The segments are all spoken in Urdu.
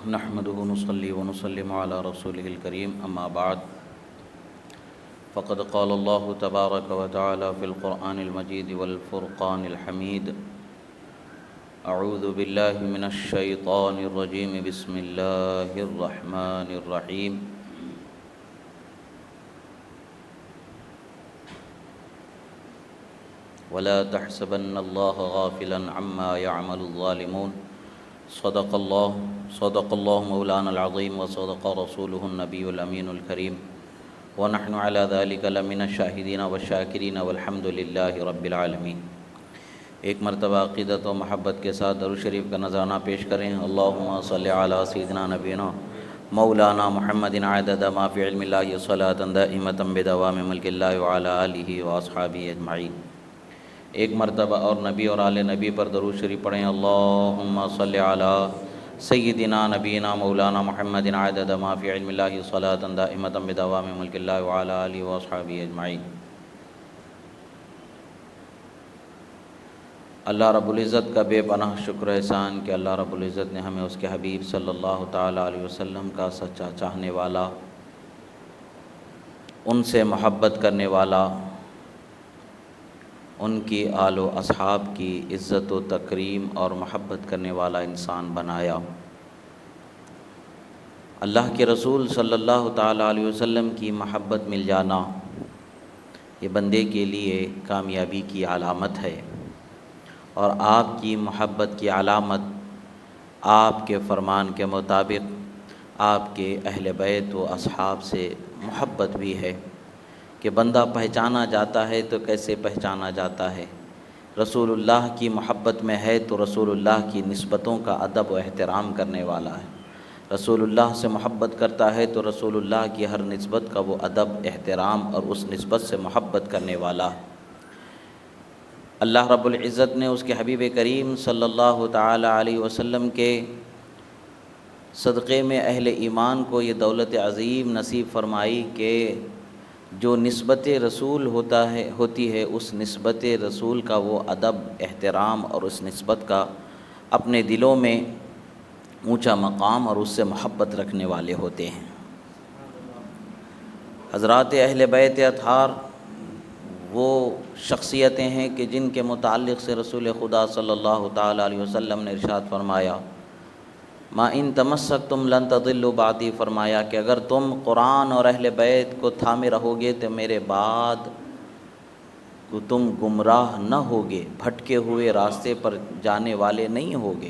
نحمده ونصلي ونسلم على رسوله الكريم أما بعد فقد قال الله تبارك وتعالى في القرآن المجيد والفرقان الحميد أعوذ بالله من الشيطان الرجيم بسم الله الرحمن الرحيم ولا تحسبن الله غافلا عما يعمل الظالمون صدق الله مولانا العظيم وصدق رسوله النبي الأمين الكريم ونحن على ذلك لمن الشاهدين والشاكرين والحمد لله رب العالمين۔ ایک مرتبہ عقیدت و محبت کے ساتھ درود شریف کا نذرانہ پیش کریں۔ اللہم صلی علی سیدنا نبینا مولانا محمد عدد ما فی علم اللہ صلاۃ دائمۃ بدوام ملک اللہ وعلی آلہ واصحابہ اجمعین۔ ایک مرتبہ اور نبی اور آل نبی پر درود شریف پڑھیں۔ اللہم صلی علی سیدنا نبینا مولانا محمد عدد ما فی علم اللہ صلاۃ دائمۃ بدوام ملک اللہ وعلی آلہ واصحابہ اجمعین۔ اللہ رب العزت کا بے پناہ شکر و احسان کہ اللہ رب العزت نے ہمیں اس کے حبیب صلی اللہ تعالیٰ علیہ وسلم کا سچا چاہنے والا، ان سے محبت کرنے والا، ان کی آل و اصحاب کی عزت و تکریم اور محبت کرنے والا انسان بنایا۔ اللہ کے رسول صلی اللہ تعالیٰ علیہ وسلم کی محبت مل جانا یہ بندے کے لیے کامیابی کی علامت ہے، اور آپ کی محبت کی علامت آپ کے فرمان کے مطابق آپ کے اہل بیت و اصحاب سے محبت بھی ہے کہ بندہ پہچانا جاتا ہے تو کیسے پہچانا جاتا ہے؟ رسول اللہ کی محبت میں ہے تو رسول اللہ کی نسبتوں کا ادب و احترام کرنے والا ہے۔ رسول اللہ سے محبت کرتا ہے تو رسول اللہ کی ہر نسبت کا وہ ادب احترام اور اس نسبت سے محبت کرنے والا ہے۔ اللہ رب العزت نے اس کے حبیب کریم صلی اللہ تعالی علیہ وسلم کے صدقے میں اہل ایمان کو یہ دولت عظیم نصیب فرمائی کہ جو نسبت رسول ہوتی ہے اس نسبت رسول کا وہ ادب احترام اور اس نسبت کا اپنے دلوں میں اونچا مقام اور اس سے محبت رکھنے والے ہوتے ہیں۔ حضرات اہل بیت اطہار وہ شخصیتیں ہیں کہ جن کے متعلق سے رسول خدا صلی اللہ تعالیٰ علیہ وسلم نے ارشاد فرمایا، ما ان تمسکتم لن تضلوا بعدی، فرمایا کہ اگر تم قرآن اور اہل بیت کو تھامے رہو گے تو میرے بعد تم گمراہ نہ ہوگے، بھٹکے ہوئے راستے پر جانے والے نہیں ہوگے۔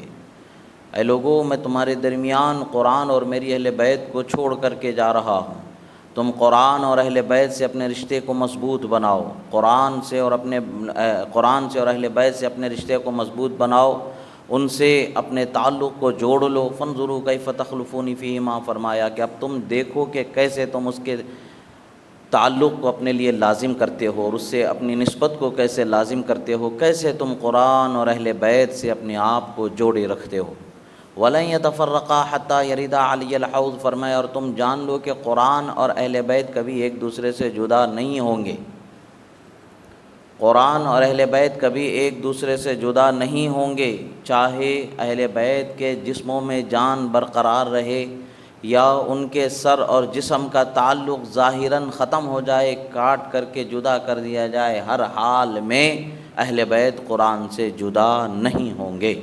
اے لوگوں، میں تمہارے درمیان قرآن اور میری اہل بیت کو چھوڑ کر کے جا رہا ہوں، تم قرآن اور اہل بیت سے اپنے رشتے کو مضبوط بناؤ، قرآن سے اور اہل بیت سے اپنے رشتے کو مضبوط بناؤ، ان سے اپنے تعلق کو جوڑ لو۔ فانظروا کیف تخلفون فیہما، فرمایا کہ اب تم دیکھو کہ کیسے تم اس کے تعلق کو اپنے لیے لازم کرتے ہو اور اس سے اپنی نسبت کو کیسے لازم کرتے ہو، کیسے تم قرآن اور اہل بیت سے اپنے آپ کو جوڑے رکھتے ہو۔ وَلَن يَتَفَرَّقَا حَتَّى يَرِدَ عَلِيَّ الْحَوْض، فرمایا اور تم جان لو کہ قرآن اور اہل بیت کبھی ایک دوسرے سے جدا نہیں ہوں گے۔ قرآن اور اہل بیت کبھی ایک دوسرے سے جدا نہیں ہوں گے، چاہے اہل بیت کے جسموں میں جان برقرار رہے یا ان کے سر اور جسم کا تعلق ظاہراً ختم ہو جائے، کاٹ کر کے جدا کر دیا جائے، ہر حال میں اہل بیت قرآن سے جدا نہیں ہوں گے،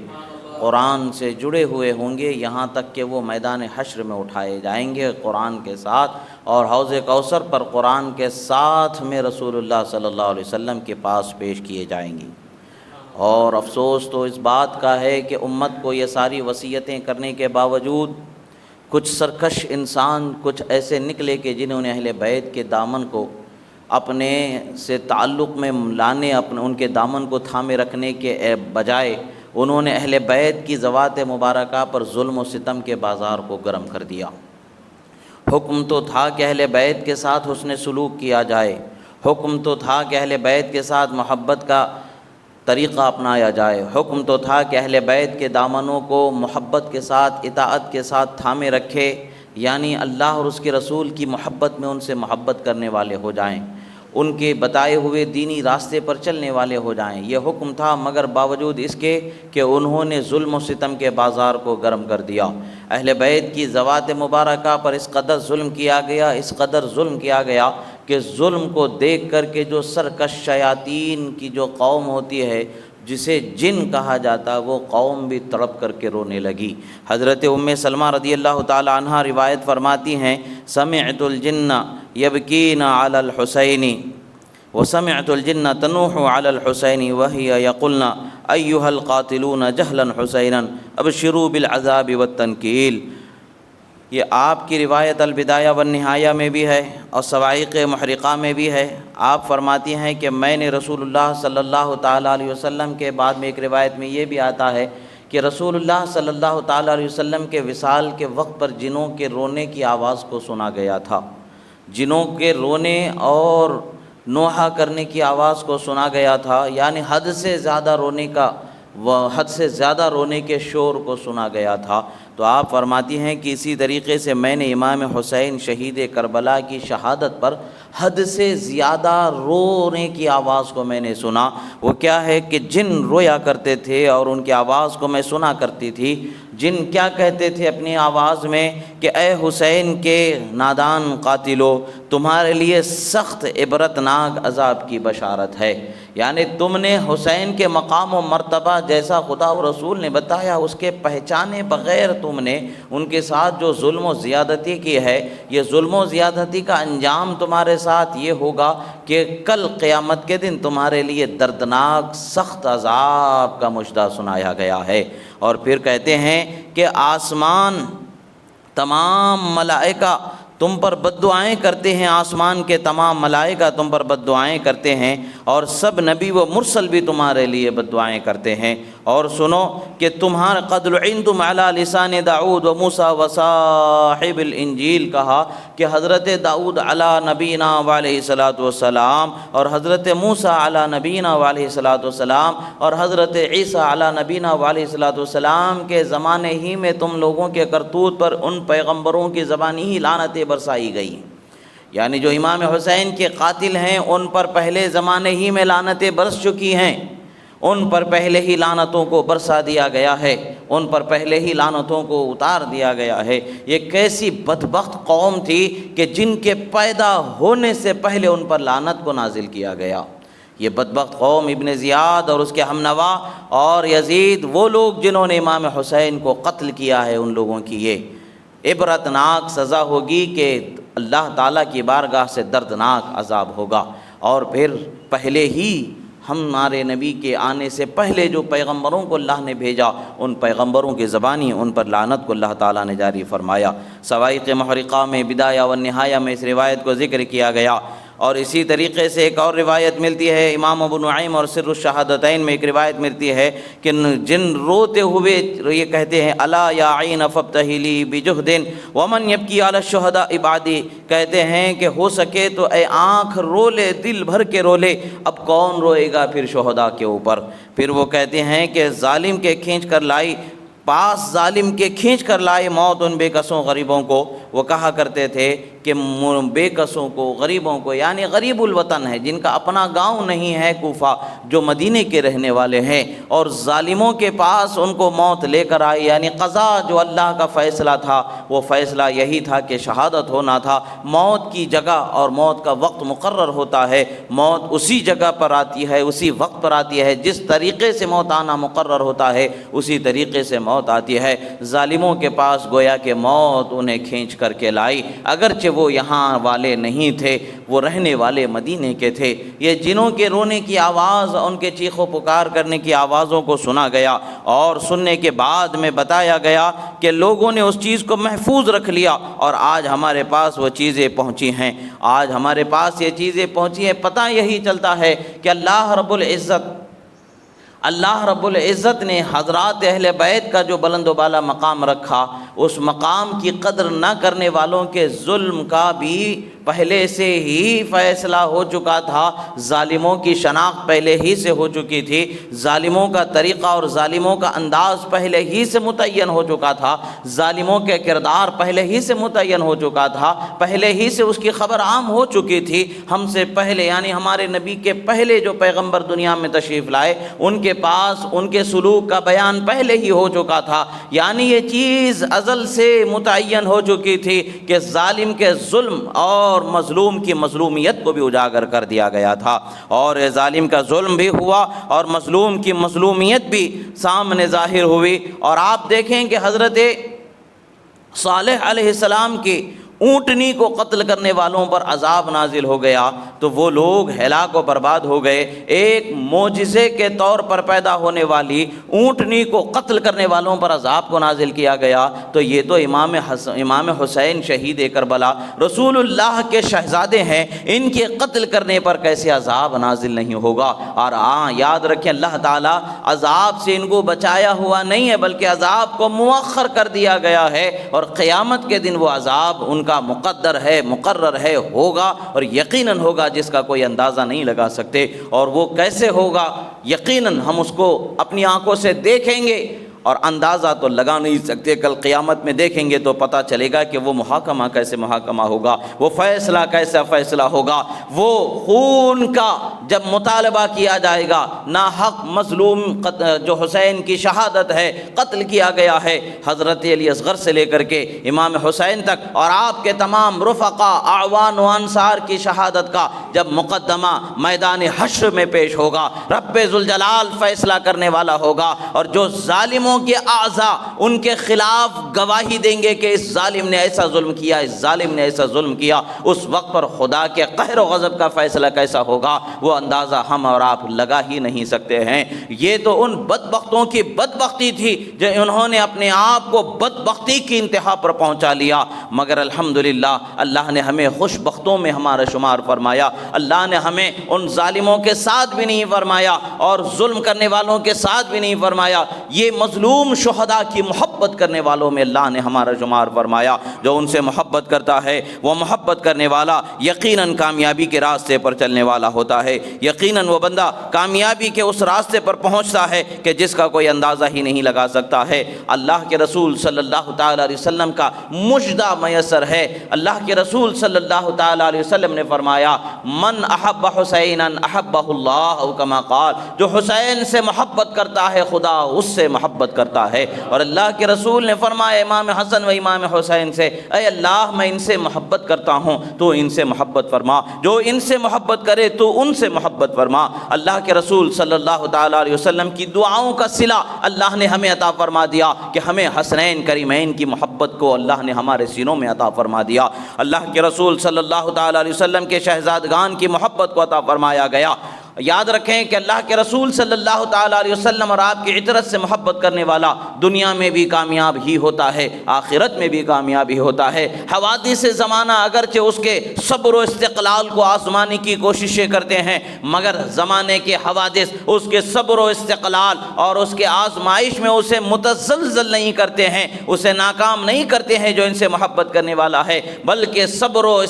قرآن سے جڑے ہوئے ہوں گے، یہاں تک کہ وہ میدان حشر میں اٹھائے جائیں گے قرآن کے ساتھ، اور حوض کوثر پر قرآن کے ساتھ میں رسول اللہ صلی اللہ علیہ وسلم کے پاس پیش کیے جائیں گے۔ اور افسوس تو اس بات کا ہے کہ امت کو یہ ساری وصیتیں کرنے کے باوجود کچھ سرکش انسان کچھ ایسے نکلے کہ جنہوں نے اہل بیت کے دامن کو اپنے سے تعلق میں لانے، ان کے دامن کو تھامے رکھنے کے بجائے انہوں نے اہل بیت کی ذوات مبارکہ پر ظلم و ستم کے بازار کو گرم کر دیا۔ حکم تو تھا کہ اہل بیت کے ساتھ حسن سلوک کیا جائے، حکم تو تھا کہ اہل بیت کے ساتھ محبت کا طریقہ اپنایا جائے، حکم تو تھا کہ اہل بیت کے دامنوں کو محبت کے ساتھ اطاعت کے ساتھ تھامے رکھے، یعنی اللہ اور اس کے رسول کی محبت میں ان سے محبت کرنے والے ہو جائیں۔ ان کے بتائے ہوئے دینی راستے پر چلنے والے ہو جائیں۔ یہ حکم تھا، مگر باوجود اس کے کہ انہوں نے ظلم و ستم کے بازار کو گرم کر دیا۔ اہل بیت کی ذوات مبارکہ پر اس قدر ظلم کیا گیا، اس قدر ظلم کیا گیا کہ ظلم کو دیکھ کر کے جو سرکش شیاطین کی جو قوم ہوتی ہے، جسے جن کہا جاتا، وہ قوم بھی تڑپ کر کے رونے لگی۔ حضرت ام سلمہ رضی اللہ تعالی عنہا روایت فرماتی ہیں، سمعت الجن یبکین علی الحسین وسمعت الجن تنوح علی الحسین وہی یقولن ایھا القاتلون جہلا حسینا ابشروا بالعذاب والتنکیل۔ یہ آپ کی روایت البدایہ والنہایہ میں بھی ہے اور صواعق محرقہ میں بھی ہے۔ آپ فرماتی ہیں کہ میں نے رسول اللہ صلی اللہ تعالیٰ علیہ وسلم کے بعد میں ایک روایت میں یہ بھی آتا ہے کہ رسول اللہ صلی اللہ تعالیٰ علیہ وسلم کے وصال کے وقت پر جنوں کے رونے کی آواز کو سنا گیا تھا، جنوں کے رونے اور نوحہ کرنے کی آواز کو سنا گیا تھا، یعنی حد سے زیادہ رونے کے شور کو سنا گیا تھا۔ تو آپ فرماتی ہیں کہ اسی طریقے سے میں نے امام حسین شہید کربلا کی شہادت پر حد سے زیادہ رونے کی آواز کو میں نے سنا۔ وہ کیا ہے کہ جن رویا کرتے تھے اور ان کی آواز کو میں سنا کرتی تھی۔ جن کیا کہتے تھے اپنی آواز میں کہ اے حسین کے نادان قاتلو، تمہارے لیے سخت عبرتناک عذاب کی بشارت ہے، یعنی تم نے حسین کے مقام و مرتبہ جیسا خدا و رسول نے بتایا اس کے پہچانے بغیر تم نے ان کے ساتھ جو ظلم و زیادتی کی ہے، یہ ظلم و زیادتی کا انجام تمہارے ساتھ یہ ہوگا کہ کل قیامت کے دن تمہارے لیے دردناک سخت عذاب کا مژدہ سنایا گیا ہے۔ اور پھر کہتے ہیں کہ آسمان تمام ملائکہ تم پر بد دعائیں کرتے ہیں، آسمان کے تمام ملائکہ تم پر بد دعائیں کرتے ہیں، اور سب نبی و مرسل بھی تمہارے لیے بد دعائیں کرتے ہیں۔ اور سنو کہ تمہارا قد لعنتم علی لسان داؤد و موسیٰ و صاحب الانجیل، کہا کہ حضرت داؤد علی نبینا علیہ الصلاۃ والسلام اور حضرت موسیٰ علی نبینا علیہ الصلاۃ والسلام اور حضرت عیسیٰ علی نبینا علیہ الصلاۃ والسلام کے زمانے ہی میں تم لوگوں کے کرتوت پر ان پیغمبروں کی زبانی ہی لعنتیں برسائی گئی، یعنی جو امام حسین کے قاتل ہیں ان پر پہلے زمانے ہی میں لعنتیں برس چکی ہیں، ان پر پہلے ہی لعنتوں کو برسا دیا گیا ہے، ان پر پہلے ہی لعنتوں کو اتار دیا گیا ہے۔ یہ کیسی بدبخت قوم تھی کہ جن کے پیدا ہونے سے پہلے ان پر لعنت کو نازل کیا گیا۔ یہ بدبخت قوم ابن زیاد اور اس کے ہمنوا اور یزید، وہ لوگ جنہوں نے امام حسین کو قتل کیا ہے، ان لوگوں کی یہ عبرتناک سزا ہوگی کہ اللہ تعالیٰ کی بارگاہ سے دردناک عذاب ہوگا۔ اور پھر پہلے ہی ہمارے نبی کے آنے سے پہلے جو پیغمبروں کو اللہ نے بھیجا، ان پیغمبروں کی زبانی ان پر لعنت کو اللہ تعالیٰ نے جاری فرمایا۔ صواعق محرقہ میں بدایہ و نہایہ میں اس روایت کو ذکر کیا گیا۔ اور اسی طریقے سے ایک اور روایت ملتی ہے، امام ابو نعیم اور سر الشہادتین میں ایک روایت ملتی ہے کہ جن روتے ہوئے یہ کہتے ہیں الا یا عین فابتہی لی بجہد ومن یبکی علی الشہداء بعدی، کہتے ہیں کہ ہو سکے تو اے آنکھ رو لے، دل بھر کے رو لے، اب کون روئے گا پھر شہداء کے اوپر۔ پھر وہ کہتے ہیں کہ ظالم کے کھینچ کر لائی، پاس ظالم کے کھینچ کر لائے موت ان بے کسوں غریبوں کو۔ وہ کہا کرتے تھے کہ بے کسوں کو، غریبوں کو، یعنی غریب الوطن ہے، جن کا اپنا گاؤں نہیں ہے کوفہ، جو مدینے کے رہنے والے ہیں، اور ظالموں کے پاس ان کو موت لے کر آئی، یعنی قضا جو اللہ کا فیصلہ تھا وہ فیصلہ یہی تھا کہ شہادت ہونا تھا۔ موت کی جگہ اور موت کا وقت مقرر ہوتا ہے، موت اسی جگہ پر آتی ہے، اسی وقت پر آتی ہے، جس طریقے سے موت آنا مقرر ہوتا ہے اسی طریقے سے موت آتی ہے۔ ظالموں کے پاس گویا کہ موت انہیں کھینچ کر کے لائی، اگرچہ وہ یہاں والے نہیں تھے، وہ رہنے والے مدینے کے تھے۔ یہ جنوں کے رونے کی آواز، ان کے چیخ و پکار کرنے کی آوازوں کو سنا گیا، اور سننے کے بعد میں بتایا گیا کہ لوگوں نے اس چیز کو محفوظ رکھ لیا، اور آج ہمارے پاس وہ چیزیں پہنچی ہیں، آج ہمارے پاس یہ چیزیں پہنچی ہیں۔ پتہ یہی چلتا ہے کہ اللہ رب العزت نے حضرات اہل بیت کا جو بلند و بالا مقام رکھا، اس مقام کی قدر نہ کرنے والوں کے ظلم کا بھی پہلے سے ہی فیصلہ ہو چکا تھا، ظالموں کی شناخت پہلے ہی سے ہو چکی تھی، ظالموں کا طریقہ اور ظالموں کا انداز پہلے ہی سے متعین ہو چکا تھا، ظالموں کے کردار پہلے ہی سے متعین ہو چکا تھا، پہلے ہی سے اس کی خبر عام ہو چکی تھی۔ ہم سے پہلے یعنی ہمارے نبی کے پہلے جو پیغمبر دنیا میں تشریف لائے ان کے پاس ان کے سلوک کا بیان پہلے ہی ہو چکا تھا، یعنی یہ چیز ازل سے متعین ہو چکی تھی کہ ظالم کے ظلم اور مظلوم کی مظلومیت کو بھی اجاگر کر دیا گیا تھا، اور ظالم کا ظلم بھی ہوا اور مظلوم کی مظلومیت بھی سامنے ظاہر ہوئی۔ اور آپ دیکھیں کہ حضرت صالح علیہ السلام کی اونٹنی کو قتل کرنے والوں پر عذاب نازل ہو گیا تو وہ لوگ ہلاک و برباد ہو گئے۔ ایک معجزے کے طور پر پیدا ہونے والی اونٹنی کو قتل کرنے والوں پر عذاب کو نازل کیا گیا، تو یہ تو امام حسین شہید کربلا رسول اللہ کے شہزادے ہیں، ان کے قتل کرنے پر کیسے عذاب نازل نہیں ہوگا؟ اور یاد رکھیں اللہ تعالیٰ عذاب سے ان کو بچایا ہوا نہیں ہے بلکہ عذاب کو مؤخر کر دیا گیا ہے، اور قیامت کے دن وہ عذاب ان کا مقدر ہے، مقرر ہے، ہوگا، اور یقیناً ہوگا جس کا کوئی اندازہ نہیں لگا سکتے۔ اور وہ کیسے ہوگا یقیناً ہم اس کو اپنی آنکھوں سے دیکھیں گے اور اندازہ تو لگا نہیں سکتے، کل قیامت میں دیکھیں گے تو پتہ چلے گا کہ وہ محاکمہ کیسے محاکمہ ہوگا، وہ فیصلہ کیسا فیصلہ ہوگا، وہ خون کا جب مطالبہ کیا جائے گا، ناحق مظلوم جو حسین کی شہادت ہے، قتل کیا گیا ہے، حضرت علی اصغر سے لے کر کے امام حسین تک، اور آپ کے تمام رفقا اعوان و انصار کی شہادت کا جب مقدمہ میدان حشر میں پیش ہوگا، رب ذوالجلال فیصلہ کرنے والا ہوگا، اور جو ظالموں کے اعضاء ان کے خلاف گواہی دیں گے کہ اس ظالم نے ایسا ظلم کیا، اس ظالم نے ایسا ظلم کیا، اس وقت پر خدا کے قہر و غضب کا فیصلہ کیسا ہوگا وہ اندازہ ہم اور آپ لگا ہی نہیں سکتے ہیں۔ یہ تو ان بدبختوں کی بدبختی تھی جو انہوں نے اپنے آپ کو بدبختی کی انتہا پر پہنچا لیا، مگر الحمدللہ اللہ نے ہمیں خوش بختوں میں ہمارا شمار فرمایا، اللہ نے ہمیں ان ظالموں کے ساتھ بھی نہیں فرمایا اور ظلم کرنے والوں کے ساتھ بھی نہیں فرمایا، یہ مظلوم شہداء کی محبت کرنے والوں میں اللہ نے ہمارا شمار فرمایا۔ جو ان سے محبت کرتا ہے وہ محبت کرنے والا یقیناً کامیابی کے راستے پر چلنے والا ہوتا ہے، یقیناً وہ بندہ کامیابی کے اس راستے پر پہنچتا ہے کہ جس کا کوئی اندازہ ہی نہیں لگا سکتا ہے۔ اللہ کے رسول صلی اللہ تعالیٰ علیہ وسلم کا مژدہ میسر ہے، اللہ کے رسول صلی اللہ تعالیٰ علیہ وسلم نے فرمایا من احب حسینا احبہ اللہ او کما قال، جو حسین سے محبت کرتا ہے خدا اس سے محبت کرتا ہے۔ اور اللہ کے رسول نے فرمایا امام حسن و امام حسین سے، اے اللہ میں ان سے محبت کرتا ہوں تو ان سے محبت فرما، جو ان سے محبت کرے تو ان سے محبت فرما۔ اللہ کے رسول صلی اللہ تعالیٰ علیہ وسلم کی دعاؤں کا صلہ اللہ نے ہمیں عطا فرما دیا کہ ہمیں حسنین کریمین کی محبت کو اللہ نے ہمارے سینوں میں عطا فرما دیا، اللہ کے رسول صلی اللہ تعالیٰ علیہ وسلم کے شہزادگان کی محبت کو عطا فرمایا گیا۔ یاد رکھیں کہ اللہ کے رسول صلی اللہ تعالیٰ علیہ وسلم اور آپ کی عطرت سے محبت کرنے والا دنیا میں بھی کامیاب ہی ہوتا ہے، آخرت میں بھی کامیاب ہی ہوتا ہے۔ حوادث زمانہ اگرچہ اس کے صبر و استقلال کو آزمانے کی کوششیں کرتے ہیں، مگر زمانے کے حوادث اس کے صبر و استقلال اور اس کے آزمائش میں اسے متزلزل نہیں کرتے ہیں، اسے ناکام نہیں کرتے ہیں جو ان سے محبت کرنے والا ہے، بلکہ صبر و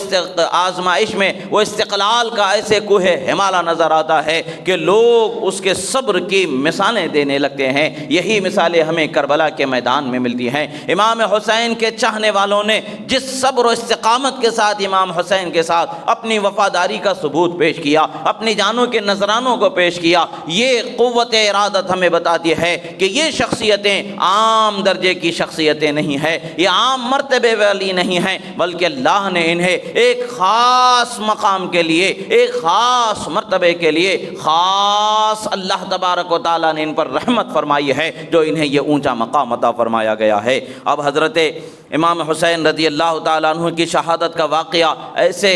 آزمائش میں وہ استقلال کا ایسے کوہ ہمالا نظر آتا ہے کہ لوگ اس کے صبر کی مثالیں دینے لگتے ہیں۔ یہی مثالیں ہمیں کربلا کے میدان میں ملتی ہیں۔ امام حسین کے چاہنے والوں نے جس صبر و استقامت کے ساتھ امام حسین کے ساتھ اپنی وفاداری کا ثبوت پیش کیا، اپنی جانوں کے نذرانوں کو پیش کیا، یہ قوت ارادت ہمیں بتاتی ہے کہ یہ شخصیتیں عام درجے کی شخصیتیں نہیں ہیں، یہ عام مرتبے والی نہیں ہیں، بلکہ اللہ نے انہیں ایک خاص مقام کے لیے، ایک خاص مرتبے کے لیے خاص اللہ تبارک و تعالیٰ نے ان پر رحمت فرمائی ہے جو انہیں یہ اونچا مقام عطا فرمایا گیا ہے۔ اب حضرت امام حسین رضی اللہ تعالیٰ عنہ کی شہادت کا واقعہ ایسے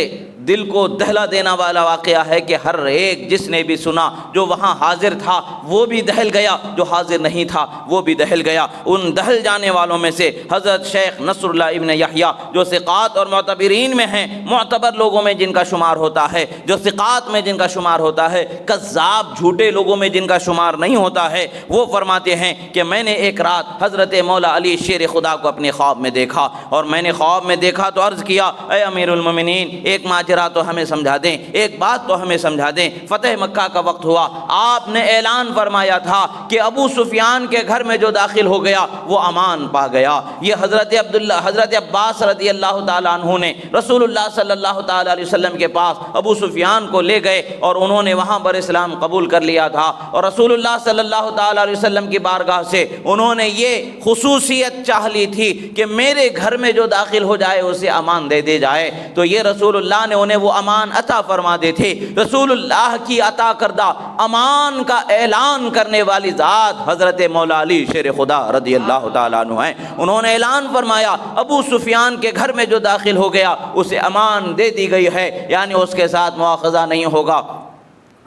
دل کو دہلا دینا والا واقعہ ہے کہ ہر ایک جس نے بھی سنا، جو وہاں حاضر تھا وہ بھی دہل گیا، جو حاضر نہیں تھا وہ بھی دہل گیا۔ ان دہل جانے والوں میں سے حضرت شیخ نصر اللہ ابن یحییٰ جو ثقات اور معتبرین میں ہیں، معتبر لوگوں میں جن کا شمار ہوتا ہے، جو ثقات میں جن کا شمار ہوتا ہے، کذاب جھوٹے لوگوں میں جن کا شمار نہیں ہوتا ہے، وہ فرماتے ہیں کہ میں نے ایک رات حضرت مولا علی شیر خدا کو اپنے خواب میں دیکھا، اور میں نے خواب میں دیکھا تو عرض کیا اے امیر المومنین ایک ماجرا تو ہمیں سمجھا دیں، ایک بات تو ہمیں سمجھا دیں۔ فتح مکہ کا وقت ہوا، آپ نے اعلان فرمایا تھا کہ ابو سفیان کے گھر میں جو داخل ہو گیا وہ امان پا گیا۔ یہ حضرت عباس رضی اللہ تعالیٰ عنہ نے رسول اللہ صلی اللہ تعالیٰ علیہ وسلم کے پاس ابو سفیان کو لے گئے اور انہوں نے وہاں پر اسلام قبول کر لیا تھا، اور رسول اللہ صلی اللہ تعالیٰ علیہ وسلم کی بارگاہ سے انہوں نے یہ خصوصیت چاہ لی تھی کہ میرے گھر میں جو داخل ہو جائے اسے امان دے دی جائے، تو یہ رسول اللہ نے انہیں وہ امان عطا فرما دی تھی۔ رسول اللہ کی عطا کردہ امان کا اعلان کرنے والی ذات حضرت مولا علی شیر خدا رضی اللہ تعالیٰ عنہ ہیں۔ انہوں نے اعلان فرمایا ابو سفیان کے گھر میں جو داخل ہو گیا اسے امان دے دی گئی ہے، یعنی اس کے ساتھ مواخذہ نہیں ہوگا۔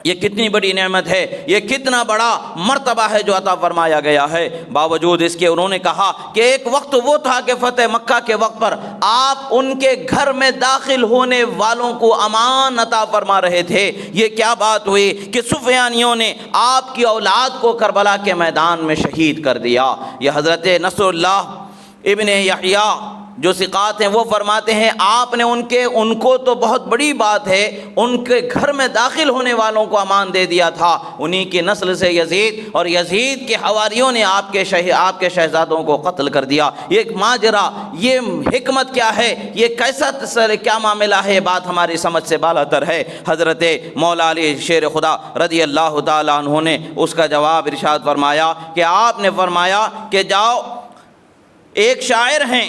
یہ کتنی بڑی نعمت ہے، یہ کتنا بڑا مرتبہ ہے جو عطا فرمایا گیا ہے۔ باوجود اس کے انہوں نے کہا کہ ایک وقت وہ تھا کہ فتح مکہ کے وقت پر آپ ان کے گھر میں داخل ہونے والوں کو امان عطا فرما رہے تھے۔ یہ کیا بات ہوئی کہ سفیانیوں نے آپ کی اولاد کو کربلا کے میدان میں شہید کر دیا۔ یہ حضرت نصر اللہ ابن یحییٰ جو ثقات ہیں وہ فرماتے ہیں آپ نے ان کو تو بہت بڑی بات ہے، ان کے گھر میں داخل ہونے والوں کو امان دے دیا تھا، انہی کی نسل سے یزید، اور یزید کے حواریوں نے آپ کے شہزادوں کو قتل کر دیا۔ یہ ایک ماجرا، یہ حکمت کیا ہے، یہ کیسا کیا معاملہ ہے، بات ہماری سمجھ سے بالا تر ہے۔ حضرت مولا علی شیر خدا رضی اللہ تعالیٰ عنہ نے اس کا جواب ارشاد فرمایا کہ آپ نے فرمایا کہ جاؤ، ایک شاعر ہیں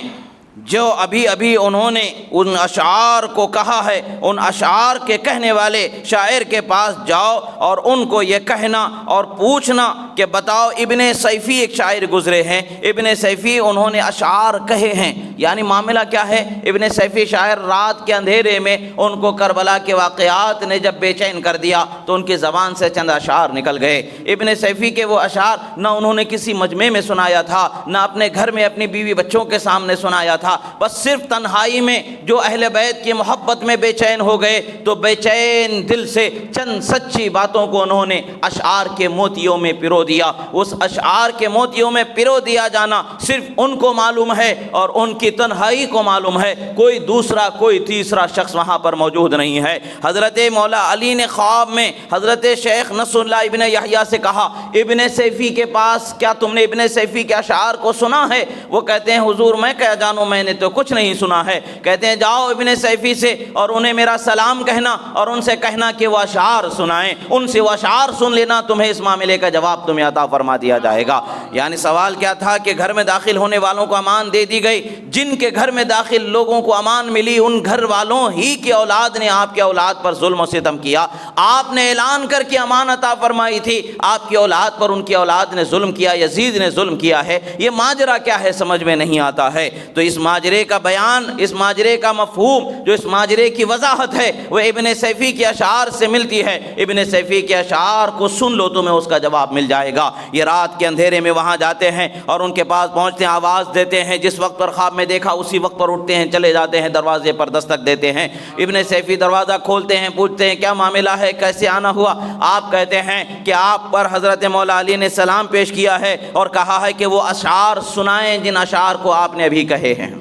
جو ابھی انہوں نے ان اشعار کو کہا ہے، ان اشعار کے کہنے والے شاعر کے پاس جاؤ اور ان کو یہ کہنا اور پوچھنا کہ بتاؤ ابن سیفی ایک شاعر گزرے ہیں، ابن سیفی انہوں نے اشعار کہے ہیں، یعنی معاملہ کیا ہے، ابن سیفی شاعر رات کے اندھیرے میں ان کو کربلا کے واقعات نے جب بے چین کر دیا تو ان کی زبان سے چند اشعار نکل گئے۔ ابن سیفی کے وہ اشعار نہ انہوں نے کسی مجمع میں سنایا تھا، نہ اپنے گھر میں اپنی بیوی بچوں کے سامنے سنایا تھا، بس صرف تنہائی میں جو اہل بیت کی محبت میں بے چین ہو گئے تو بے چین دل سے چند سچی باتوں کو انہوں نے اشعار کے موتیوں میں پرو دیا۔ اس اشعار کے موتیوں میں پرو دیا جانا صرف ان کو معلوم ہے اور ان کی تنہائی کو معلوم ہے، کوئی دوسرا کوئی تیسرا شخص وہاں پر موجود نہیں ہے۔ حضرت مولا علی نے خواب میں حضرت شیخ نصر اللہ ابن یحییٰ سے کہا ابن سیفی کے پاس کیا تم نے ابن سیفی کے اشعار کو سنا ہے؟ وہ کہتے ہیں حضور میں کیا جانوں، میں نے تو کچھ نہیں سنا ہے۔ کہتے ہیں جاؤ ابن سیفی سے اور انہیں میرا سلام کہنا اور ان سے کہنا کہ وہ اشعار سنائیں، ان سے وہ اشعار سن لینا، تمہیں اس معاملے کا جواب تمہیں عطا فرما دیا جائے گا۔ یعنی سوال کیا تھا کہ گھر میں داخل ہونے والوں کو امان دے دی گئی، جن کے گھر میں داخل لوگوں کو امان ملی ان گھر والوں ہی کی اولاد نے آپ کے اولاد پر ظلم و ستم کیا۔ آپ نے اعلان کر کے امان عطا فرمائی تھی، آپ کی اولاد پر ان کی اولاد نے ظلم کیا، یزید نے ظلم کیا ہے۔ یہ ماجرا کیا ہے سمجھ میں نہیں آتا ہے۔ تو اس ماجرے کا بیان، اس ماجرے کا مفہوم، جو اس ماجرے کی وضاحت ہے وہ ابن سیفی کے اشعار سے ملتی ہے۔ ابن سیفی کے اشعار کو سن لو، تمہیں اس کا جواب مل جائے گا۔ یہ رات کے اندھیرے میں وہاں جاتے ہیں اور ان کے پاس پہنچتے ہیں، آواز دیتے ہیں، جس وقت پر خواب میں دیکھا اسی وقت پر اٹھتے ہیں، چلے جاتے ہیں، دروازے پر دستک دیتے ہیں۔ ابن سیفی دروازہ کھولتے ہیں، پوچھتے ہیں کیا معاملہ ہے، کیسے آنا ہوا؟ آپ کہتے ہیں کہ آپ پر حضرت مولا علی نے سلام پیش کیا ہے اور کہا ہے کہ وہ اشعار سنائیں جن اشعار کو آپ نے ابھی کہے ہیں۔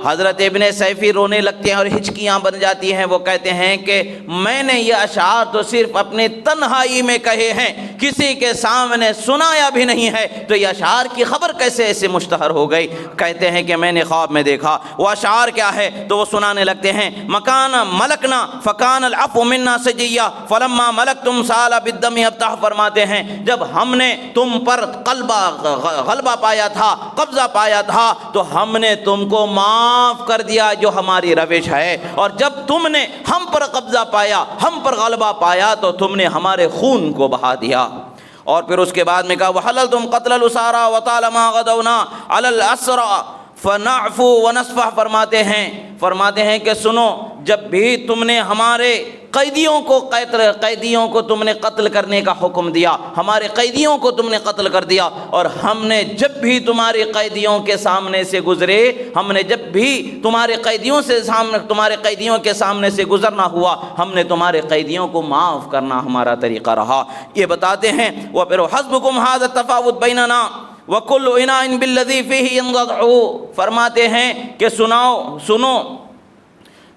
حضرت ابن سیفی رونے لگتے ہیں اور ہچکیاں بن جاتی ہیں۔ وہ کہتے ہیں کہ میں نے یہ اشعار تو صرف اپنے تنہائی میں کہے ہیں، کسی کے سامنے سنایا بھی نہیں ہے، تو یہ اشعار کی خبر کیسے ایسے مشتہر ہو گئی؟ کہتے ہیں کہ میں نے خواب میں دیکھا۔ وہ اشعار کیا ہے تو وہ سنانے لگتے ہیں، مکان ملکنا فکان العفو منا سجیہ فلما ملکتم سال بالدم ابتح، فرماتے ہیں جب ہم نے تم پر غلبہ پایا تھا، قبضہ پایا تھا، تو ہم نے تم کو معاف کر دیا جو ہماری روش ہے، اور جب تم نے ہم پر قبضہ پایا، ہم پر غلبہ پایا، تو تم نے ہمارے خون کو بہا دیا۔ اور پھر اس کے بعد میں کہا وَحَلَلْتُمْ قَتْلَ الْأُسَارَى وَطَالَمَا غَدَوْنَا عَلَى الْأَسْرَى فنعفو ونصفح فرماتے ہیں کہ سنو، جب بھی تم نے ہمارے قیدیوں کو تم نے قتل کرنے کا حکم دیا، ہمارے قیدیوں کو تم نے قتل کر دیا، اور ہم نے جب بھی تمہارے قیدیوں کے سامنے سے گزرے، ہم نے جب بھی تمہارے قیدیوں کے سامنے سے گزرنا ہوا، ہم نے تمہارے قیدیوں کو معاف کرنا ہمارا طریقہ رہا۔ یہ بتاتے ہیں وَپھر حَسْبُكُمْ هَذَا التَّفَاوُتُ بَيْنَنَا وَكُلُّ إِنَاءٍ بِالَّذِي فِيهِ يَنضَحُ، فرماتے ہیں کہ سنو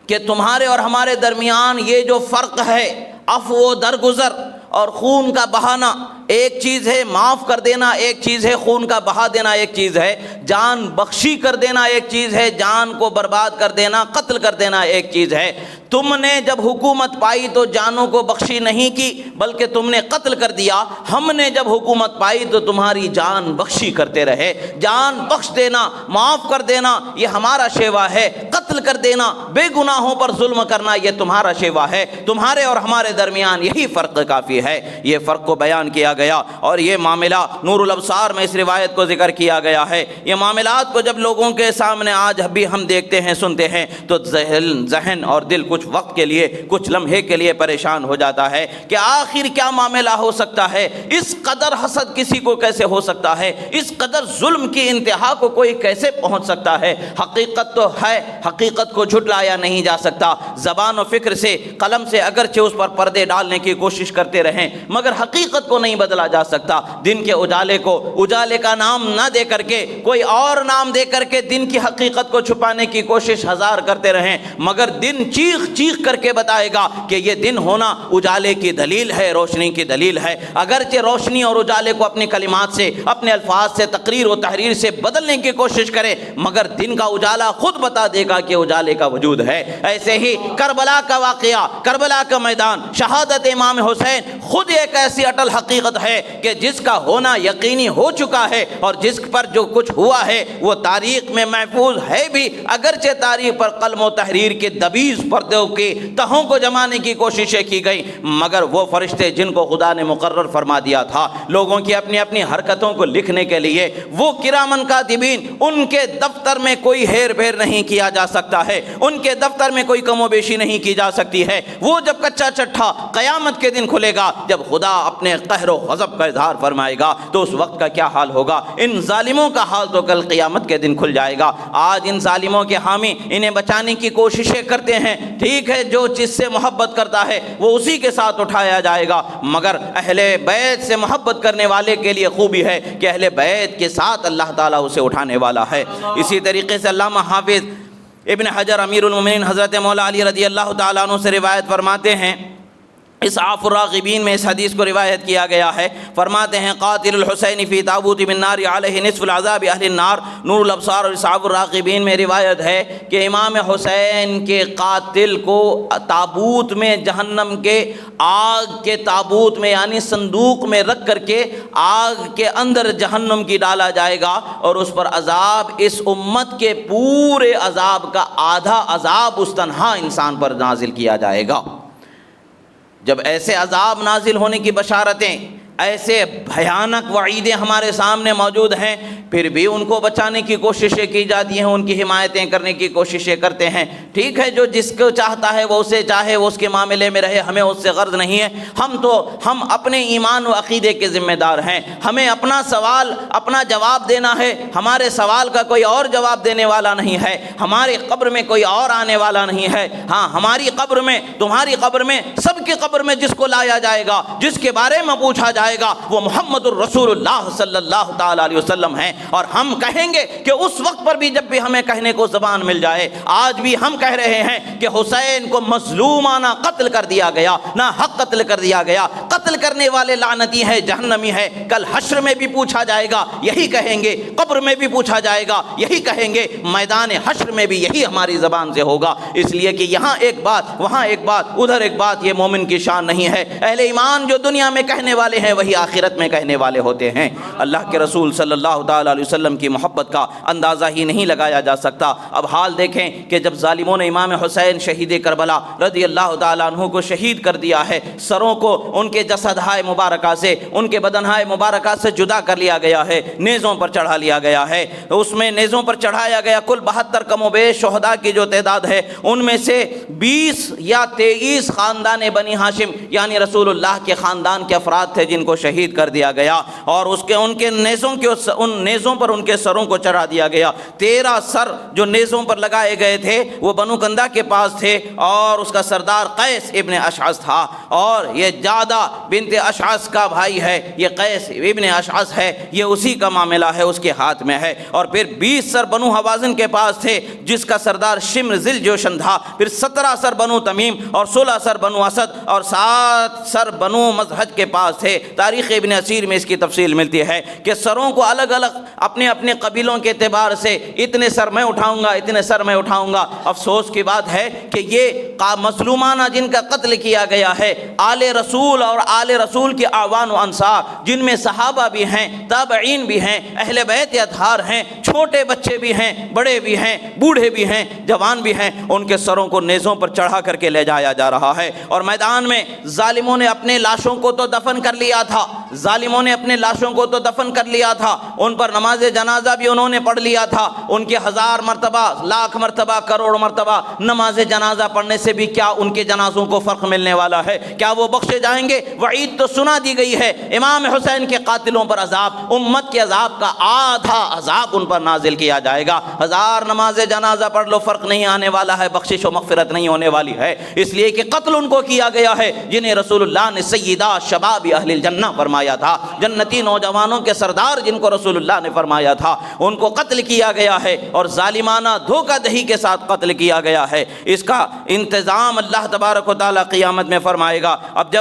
کہ تمہارے اور ہمارے درمیان یہ جو فرق ہے، عفو و درگزر اور خون کا بہانا، ایک چیز ہے معاف کر دینا، ایک چیز ہے خون کا بہا دینا، ایک چیز ہے جان بخشی کر دینا، ایک چیز ہے جان کو برباد کر دینا، قتل کر دینا، ایک چیز ہے۔ تم نے جب حکومت پائی تو جانوں کو بخشی نہیں کی بلکہ تم نے قتل کر دیا، ہم نے جب حکومت پائی تو تمہاری جان بخشی کرتے رہے۔ جان بخش دینا، معاف کر دینا، یہ ہمارا شیوا ہے۔ قتل کر دینا، بے گناہوں پر ظلم کرنا، یہ تمہارا شیوا ہے۔ تمہارے اور ہمارے درمیان یہی فرق کافی ہے۔ یہ فرق کو بیان کیا گیا، اور یہ معاملہ نور الابصار میں اس روایت کو ذکر کیا گیا ہے۔ یہ معاملات کو جب لوگوں کے سامنے آج بھی ہم دیکھتے ہیں، سنتے ہیں، تو ذہن اور دل کچھ وقت کے لیے، کچھ لمحے کے لیے پریشان ہو جاتا ہے کہ آخر کیا معاملہ ہو سکتا ہے، اس قدر حسد کسی کو کیسے ہو سکتا ہے، اس قدر ظلم کی انتہا کو کوئی کیسے پہنچ سکتا ہے۔ حقیقت تو ہے، حقیقت کو جھٹلایا نہیں جا سکتا۔ زبان و فکر سے، قلم سے اگرچہ اس پر پردے ڈالنے کی کوشش کرتے رہیں مگر حقیقت کو نہیں بدلا جا سکتا۔ دن کے اجالے کو اجالے کا نام نہ دے کر کے کوئی اور نام دے کر کے دن کی حقیقت کو چھپانے کی کوشش ہزار کرتے رہیں مگر دن چیخ کر کے بتائے گا کہ یہ دن ہونا اجالے کی دلیل ہے، روشنی کی دلیل ہے۔ اگرچہ روشنی اور اجالے کو اپنی کلمات سے، اپنے الفاظ سے، تقریر و تحریر سے بدلنے کی کوشش کرے مگر دن کا اجالا خود بتا دے گا کہ اجالے کا وجود ہے۔ ایسے ہی کربلا کا واقعہ، کربلا کا میدان، شہادت امام حسین خود ایک ایسی اٹل حقیقت ہے کہ جس کا ہونا یقینی ہو چکا ہے، اور جس پر جو کچھ ہوا ہے وہ تاریخ میں محفوظ ہے بھی، اگرچہ تاریخ پر قلم و تحریر کے دبیز پردوں کے تہوں کو جمانے کی کوششیں کی گئی مگر وہ فرشتے جن کو خدا نے مقرر فرما دیا تھا لوگوں کی اپنی اپنی حرکتوں کو لکھنے کے لیے، وہ کرامن کاتبین، ان کے دفتر میں کوئی ہیر پھیر نہیں کیا جا سکتا ہے، ان کے دفتر میں کوئی کم و بیشی نہیں کی جا سکتی ہے۔ وہ جب کچا چٹھا قیامت کے دن کھلے گا، جب خدا اپنے قہر و غضب کا اظہار فرمائے گا تو اس وقت کا کیا حال ہوگا۔ ان ظالموں کا حال تو کل قیامت کے دن کھل جائے گا۔ آج ان ظالموں کے حامی انہیں بچانے کی کوششیں کرتے ہیں، ٹھیک ہے، جو جس سے محبت کرتا ہے وہ اسی کے ساتھ اٹھایا جائے گا، مگر اہل بیت سے محبت کرنے والے کے لیے خوبی ہے کہ اہل بیت کے ساتھ اللہ تعالیٰ اسے اٹھانے والا ہے۔ اسی طریقے سے علامہ حافظ ابن حجر امیر المومنین حضرت مولا علی رضی اللہ تعالیٰ عنہ سے روایت فرماتے ہیں، اسعاف الراغبین میں اس حدیث کو روایت کیا گیا ہے، فرماتے ہیں قاتل الحسین فی تابوت من نار علیہ نصف العذاب اہل النار۔ نور الابصار اور اسعاف الراغبین میں روایت ہے کہ امام حسین کے قاتل کو تابوت میں، جہنم کے آگ کے تابوت میں یعنی صندوق میں رکھ کر کے آگ کے اندر جہنم کی ڈالا جائے گا، اور اس پر عذاب اس امت کے پورے عذاب کا آدھا عذاب اس تنہا انسان پر نازل کیا جائے گا۔ جب ایسے عذاب نازل ہونے کی بشارتیں، ایسے بھیانک وعیدیں ہمارے سامنے موجود ہیں، پھر بھی ان کو بچانے کی کوششیں کی جاتی ہیں، ان کی حمایتیں کرنے کی کوششیں کرتے ہیں۔ ٹھیک ہے، جو جس کو چاہتا ہے وہ اسے چاہے، وہ اس کے معاملے میں رہے، ہمیں اس سے غرض نہیں ہے۔ ہم اپنے ایمان و عقیدے کے ذمہ دار ہیں، ہمیں اپنا سوال، اپنا جواب دینا ہے۔ ہمارے سوال کا کوئی اور جواب دینے والا نہیں ہے، ہماری قبر میں کوئی اور آنے والا نہیں ہے۔ ہاں، ہماری قبر میں، تمہاری قبر میں، سب کی قبر میں جس کو لایا جائے گا، جس کے بارے میں پوچھا جائے گا، وہ محمد الرسول اللہ صلی اللہ تعالی علیہ وسلم ہیں۔ اور ہم کہیں گے کہ اس وقت پر بھی جب بھی ہمیں کہنے کو زبان مل جائے، آج بھی ہم کہہ رہے ہیں کہ حسین کو مظلومانہ قتل کر دیا گیا، نہ حق قتل کر دیا گیا، قتل کرنے والے لعنتی ہے، جہنمی ہے۔ کل حشر میں بھی پوچھا جائے گا، یہی کہیں گے، قبر میں بھی پوچھا جائے گا، یہی کہیں گے، میدان حشر میں بھی یہی ہماری زبان سے ہوگا۔ اس لیے کہ یہاں ایک بات، وہاں ایک بات، ادھر ایک بات، یہ مومن کی شان نہیں ہے۔ اہل ایمان جو دنیا میں کہنے والے ہیں ہیں وہی آخرت میں کہنے والے ہوتے ہیں۔ اللہ کے رسول صلی اللہ تعالیٰ علیہ وسلم کی محبت کا اندازہ ہی نہیں لگایا جا سکتا۔ اب حال دیکھیں کہ جب ظالموں نے امام حسین شہید کربلا رضی اللہ تعالیٰ عنہ کو شہید کر دیا ہے، سروں کو ان کے جسدہائے مبارکہ سے، ان کے بدنہائے مبارکہ سے جدا کر لیا گیا ہے، نیزوں پر چڑھا لیا گیا ہے۔ اس میں نیزوں پر چڑھایا گیا کل 72 کم و بیش شہداء کی جو تعداد ہے، ان میں سے 20 یا 23 خاندان بنی ہاشم یعنی رسول اللہ کے خاندان کے افراد تھے جن کو شہید کر دیا گیا، اور ان کے نیزوں پر ان کے سروں کو چڑھا دیا گیا۔ 13 سر جو نیزوں پر لگائے گئے تھے وہ بنو کندہ کے پاس تھے، اور اس کا سردار قیس ابن اشعث تھا، اور یہ جادہ بنت اشعث کا بھائی ہے، یہ قیس ابن اشعث ہے، یہ اسی کا معاملہ ہے، اس کے ہاتھ میں ہے۔ اور پھر 20 سر بنو حوازن کے پاس تھے جس کا سردار شمر ذی الجوشن تھا، پھر 17 سر بنو تمیم اور 16 سر بنو اسد اور 7 سر بنو مزہج کے پاس تھے۔ تاریخ ابن اسیر میں اس کی تفصیل ملتی ہے کہ سروں کو الگ الگ اپنے اپنے قبیلوں کے اعتبار سے اتنے سر میں اٹھاؤں گا، اتنے سر میں اٹھاؤں گا۔ افسوس کی بات ہے کہ یہ مظلومانہ جن کا قتل کیا گیا ہے، آل رسول اور آل رسول کے اعوان و انصار جن میں صحابہ بھی ہیں، تابعین بھی ہیں، اہل بیت اطہار ہیں، چھوٹے بچے بھی ہیں، بڑے بھی ہیں، بوڑھے بھی ہیں، جوان بھی ہیں، ان کے سروں کو نیزوں پر چڑھا کر کے لے جایا جا رہا ہے۔ اور میدان میں ظالموں نے اپنے لاشوں کو تو دفن کر لیا تھا، ظالموں نے اپنے لاشوں کو تو دفن کر لیا تھا، ان پر نماز جنازہ بھی انہوں نے پڑھ لیا تھا۔ ان کے 1000 مرتبہ، لاکھ مرتبہ، کروڑ مرتبہ نماز جنازہ پڑھنے سے بھی کیا ان کے جنازوں کو فرق ملنے والا ہے؟ کیا وہ بخشے جائیں گے؟ وعید تو سنا دی گئی ہے، امام حسین کے قاتلوں پر عذاب، امت کے عذاب کا آدھا عذاب ان پر نازل کیا جائے گا۔ 1000 نماز جنازہ پڑھ لو، فرق نہیں آنے والا ہے، بخشش و مغفرت نہیں ہونے والی ہے، اس لیے کہ قتل ان کو کیا گیا ہے جنہیں رسول اللہ نے سیدہ شباب اہل الجنہ فرمایا تھا، جنتی نوجوانوں کے سردار جن کو رسول اللہ نے فرمایا تھا، ان کو قتل کیا گیا ہے اور ظالمانہ دھوکہ دہی کے ساتھ قتل کیا گیا ہے۔ اس کا انتظام اللہ تبارک و تعالی قیامت میں فرمائے گا۔ اب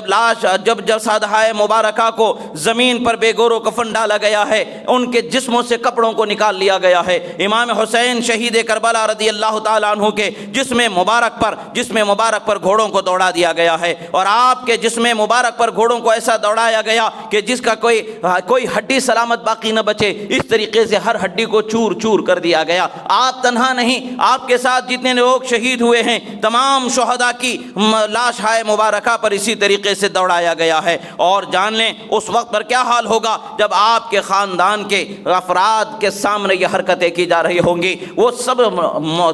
جب جسدہائے مبارکہ کو زمین پر بے گور و کفن ڈالا گیا ہے، ان کے جسموں سے کپڑوں کو نکال لیا گیا ہے، امام حسین شہید کربلا رضی اللہ تعالیٰ عنہ کے جسم مبارک پر گھوڑوں کو دوڑا دیا گیا ہے، اور آپ کے جسم مبارک پر گھوڑوں کو ایسا دوڑایا گیا کہ جس کا کوئی ہڈی سلامت باقی نہ بچے، اس طریقے سے ہر ہڈی کو چور چور کر دیا گیا۔ آپ تنہا نہیں، آپ کے ساتھ جتنے لوگ شہید ہوئے ہیں تمام شہداء کی لاش ہائے مبارکہ پر اسی طریقے سے دوڑایا گیا ہے۔ اور جان لیں اس وقت پر کیا حال ہوگا جب آپ کے خاندان کے افراد کے سامنے یہ حرکتیں کی جا رہی ہوں گی۔ وہ سب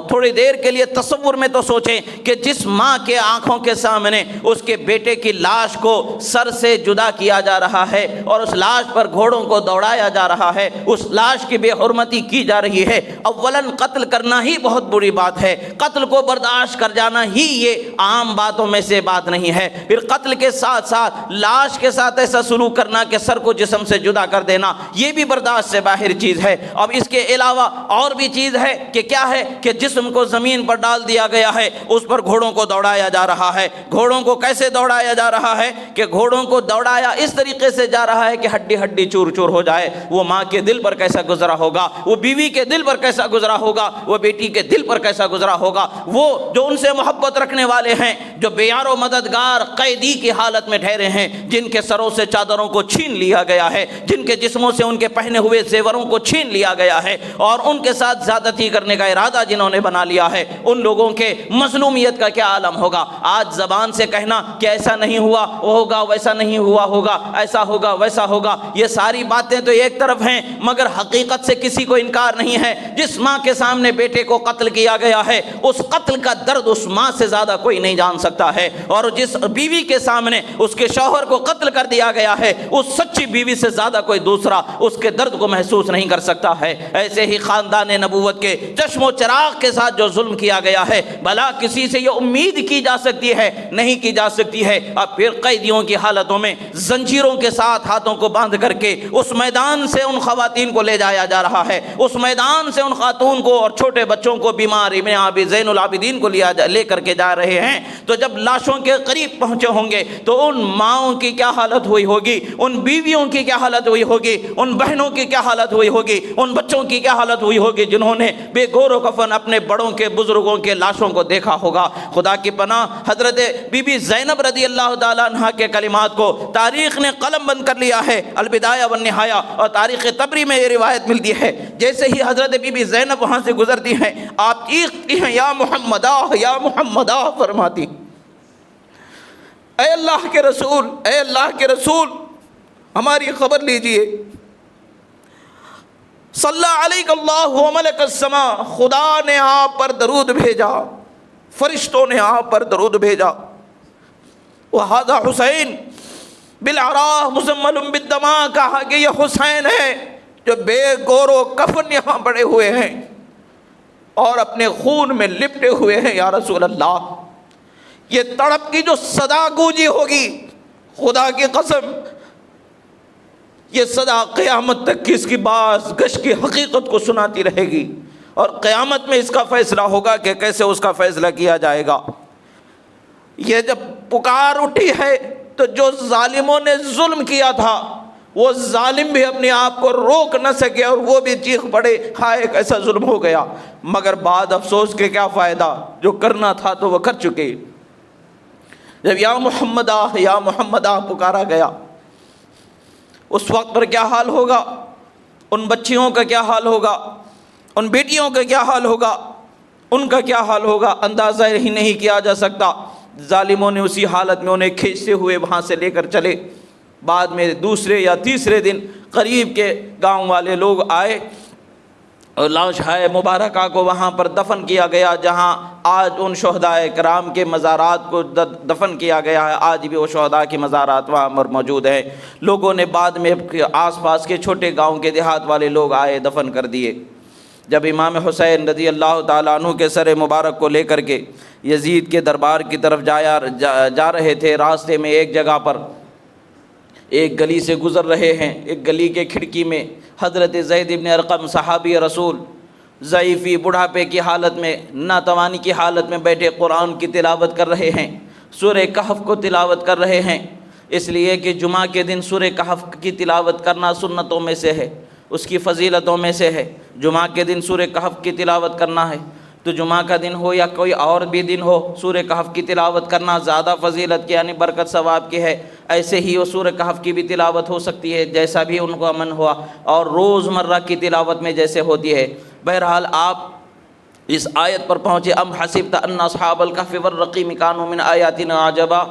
تھوڑی دیر کے لیے تصور میں تو سوچیں کہ جس ماں کے آنکھوں کے سامنے اس کے بیٹے کی لاش کو سر سے جدا کیا جا رہا ہے اور اس لاش پر گھوڑوں کو دوڑایا جا رہا ہے، اس لاش کی بے حرمتی کی جا رہی ہے۔ اولاً قتل کرنا ہی بہت بری بات ہے، قتل کو برداشت کر جانا ہی یہ عام باتوں میں سے بات نہیں ہے، پھر قتل کے ساتھ ساتھ لاش کے ساتھ ایسا سلوک کرنا کہ سر کو جسم سے جدا کر دینا، یہ بھی برداشت سے باہر چیز ہے۔ اب اس کے علاوہ اور بھی چیز ہے کہ کیا ہے کہ جسم کو زمین پر ڈال دیا گیا ہے، اس پر گھوڑوں کو دوڑایا جا رہا ہے۔ گھوڑوں کو کیسے دوڑایا جا رہا ہے کہ گھوڑوں کو دوڑایا اس طریقے سے جا رہا ہے کہ ہڈی ہڈی چور چور ہو جائے۔ وہ ماں کے دل پر کیسا گزرا ہوگا، وہ بیوی کے دل پر کیسا گزرا ہوگا، وہ بیٹی کے دل پر کیسا گزرا ہوگا، وہ جو ان سے محبت رکھنے والے ہیں، جو بیار و مددگار قیدی کی حالت میں ٹھہرے ہیں، جن کے سروں سے چادروں کو چھین لیا گیا ہے، جن کے جسموں سے ان کے پہنے ہوئے زیوروں کو چھین لیا گیا ہے، اور ان کے ساتھ زیادتی کرنے کا ارادہ جنہوں نے بنا لیا ہے، ان لوگوں کے مظلومیت کا کیا عالم ہوگا۔ آج زبان سے کہنا کہ ایسا نہیں ہوا وہ ہوگا، ویسا نہیں ہوا ہوگا، ایسا ہوگا ویسا ہوگا، یہ ساری باتیں تو ایک طرف ہیں، مگر حقیقت سے کسی کو انکار نہیں ہے۔ جس ماں کے سامنے بیٹے کو قتل کیا گیا ہے، اس قتل کا درد اس ماں سے زیادہ کوئی نہیں جان سکتا ہے، اور جس بیوی کے سامنے اس کے شوہر کو قتل کر دیا گیا ہے، اس سچی بیوی سے زیادہ کوئی دوسرا اس کے درد کو محسوس نہیں کر سکتا ہے۔ ایسے ہی خاندان نبوت کے چشم و چراغ کے ساتھ جو ظلم کیا گیا ہے، بھلا کسی سے یہ امید کی جا سکتی ہے؟ نہیں کی جا سکتی ہے۔ اب پھر قیدیوں کی حالتوں میں زنجیروں کے ساتھ ہاتھوں کو باندھ کر کے اس میدان سے ان خواتین کو لے جایا جا رہا ہے، اس میدان سے ان خاتون کو اور چھوٹے بچوں کو بیمار ابن عابد زین العابدین کو لے کر کے جا رہے ہیں۔ تو جب لاشوں کے قریب پہنچے ہوں گے تو ان ماؤں کی کیا حالت ہوئی ہوگی، ان بیویوں کی کیا حالت ہوئی ہوگی، ان بہنوں کی کیا حالت ہوئی ہوگی، ان بچوں کی کیا حالت ہوئی ہوگی جنہوں نے بے گور و کفن اپنے بڑوں کے بزرگوں کے لاشوں کو دیکھا ہوگا۔ خدا کی پناہ حضرت بی بی زینب رضی اللہ تعالیٰ عنہ کے کلمات کو تاریخ نے قلم عالم بند کر لیا ہے۔ البدایہ والنہایہ اور تاریخ طبری میں یہ روایت ملتی ہے، جیسے ہی حضرت بی بی زینب وہاں سے گزرتی ہیں، آپ چیختی ہیں یا محمدہ یا محمدہ فرماتی، اے اللہ کے رسول، اے اللہ کے رسول ہماری خبر لیجئے، صلی علیک اللہ و ملک السماء، خدا نے آپ پر درود بھیجا، فرشتوں نے آپ پر درود بھیجا، وہذا حسین بالعراء مزمل بالدماء، کہا کہ یہ حسین ہے جو بے گور و کفن یہاں پڑے ہوئے ہیں اور اپنے خون میں لپٹے ہوئے ہیں یا رسول اللہ۔ یہ تڑپ کی جو صدا گونجی ہوگی، خدا کی قسم یہ صدا قیامت تک کی اس کی باز گشت کی حقیقت کو سناتی رہے گی، اور قیامت میں اس کا فیصلہ ہوگا کہ کیسے اس کا فیصلہ کیا جائے گا۔ یہ جب پکار اٹھی ہے تو جو ظالموں نے ظلم کیا تھا وہ ظالم بھی اپنے آپ کو روک نہ سکے اور وہ بھی چیخ پڑے، ہائے کیسا ظلم ہو گیا، مگر بعد افسوس کے کیا فائدہ، جو کرنا تھا تو وہ کر چکے۔ جب یا محمدہ یا محمدہ پکارا گیا، اس وقت پر کیا حال ہوگا، ان بچیوں کا کیا حال ہوگا، ان بیٹیوں کا کیا حال ہوگا، ان کا کیا حال ہوگا، اندازہ ہی نہیں کیا جا سکتا۔ ظالموں نے اسی حالت میں انہیں کھینچتے ہوئے وہاں سے لے کر چلے۔ بعد میں دوسرے یا تیسرے دن قریب کے گاؤں والے لوگ آئے اور لاش مبارکہ کو وہاں پر دفن کیا گیا، جہاں آج ان شہداء کرام کے مزارات کو دفن کیا گیا ہے۔ آج بھی وہ شہداء کے مزارات وہاں پر موجود ہیں۔ لوگوں نے بعد میں آس پاس کے چھوٹے گاؤں کے دیہات والے لوگ آئے، دفن کر دیے۔ جب امام حسین رضی اللہ تعالیٰ عنہ کے سر مبارک کو لے کر کے یزید کے دربار کی طرف جا رہے تھے، راستے میں ایک جگہ پر ایک گلی سے گزر رہے ہیں، ایک گلی کے کھڑکی میں حضرت زید بن ارقم صحابی رسول ضعیفی بڑھاپے کی حالت میں، ناتوانی کی حالت میں بیٹھے قرآن کی تلاوت کر رہے ہیں، سورہ کہف کو تلاوت کر رہے ہیں، اس لیے کہ جمعہ کے دن سورہ کہف کی تلاوت کرنا سنتوں میں سے ہے، اس کی فضیلتوں میں سے ہے۔ جمعہ کے دن سورہ کہف کی تلاوت کرنا ہے، تو جمعہ کا دن ہو یا کوئی اور بھی دن ہو، سورہ کہف کی تلاوت کرنا زیادہ فضیلت کی یعنی برکت ثواب کی ہے۔ ایسے ہی وہ سورہ کہف کی بھی تلاوت ہو سکتی ہے جیسا بھی ان کو امن ہوا، اور روزمرہ کی تلاوت میں جیسے ہوتی ہے۔ بہرحال آپ اس آیت پر پہنچے، ام حسبت ان اصحاب الکہف والرقیم کانوا من آیاتنا عجبا،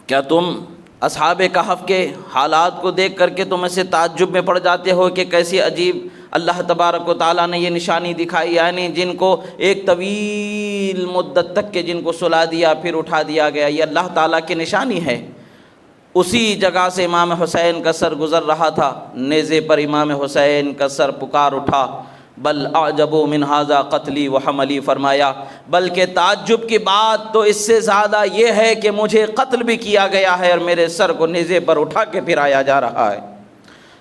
کیا تم اصحاب کہف کے حالات کو دیکھ کر کے تم اسے تعجب میں پڑ جاتے ہو کہ کیسی عجیب اللہ تبارک و تعالیٰ نے یہ نشانی دکھائی، یعنی جن کو ایک طویل مدت تک کے جن کو سلا دیا پھر اٹھا دیا گیا، یہ اللہ تعالیٰ کی نشانی ہے۔ اسی جگہ سے امام حسین کا سر گزر رہا تھا، نیزے پر امام حسین کا سر پکار اٹھا، بل اعجبوا من ھذا قتلی وحملی، فرمایا بلکہ تعجب کی بات تو اس سے زیادہ یہ ہے کہ مجھے قتل بھی کیا گیا ہے اور میرے سر کو نیزے پر اٹھا کے پھرایا جا رہا ہے۔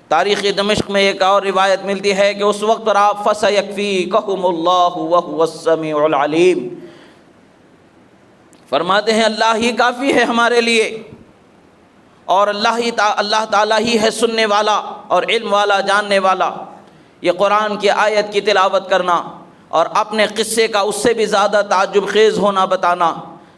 تاریخ دمشق میں ایک اور روایت ملتی ہے کہ اس وقت پر آپ فَسَيَكْفِيكَهُمُ اللَّهُ وَهُوَ السَّمِيعُ الْعَلِيمُ، فرماتے ہیں اللہ ہی کافی ہے ہمارے لیے، اور اللہ تعالیٰ ہی ہے سننے والا اور علم والا، جاننے والا۔ یہ قرآن کی آیت کی تلاوت کرنا اور اپنے قصے کا اس سے بھی زیادہ تعجب خیز ہونا بتانا،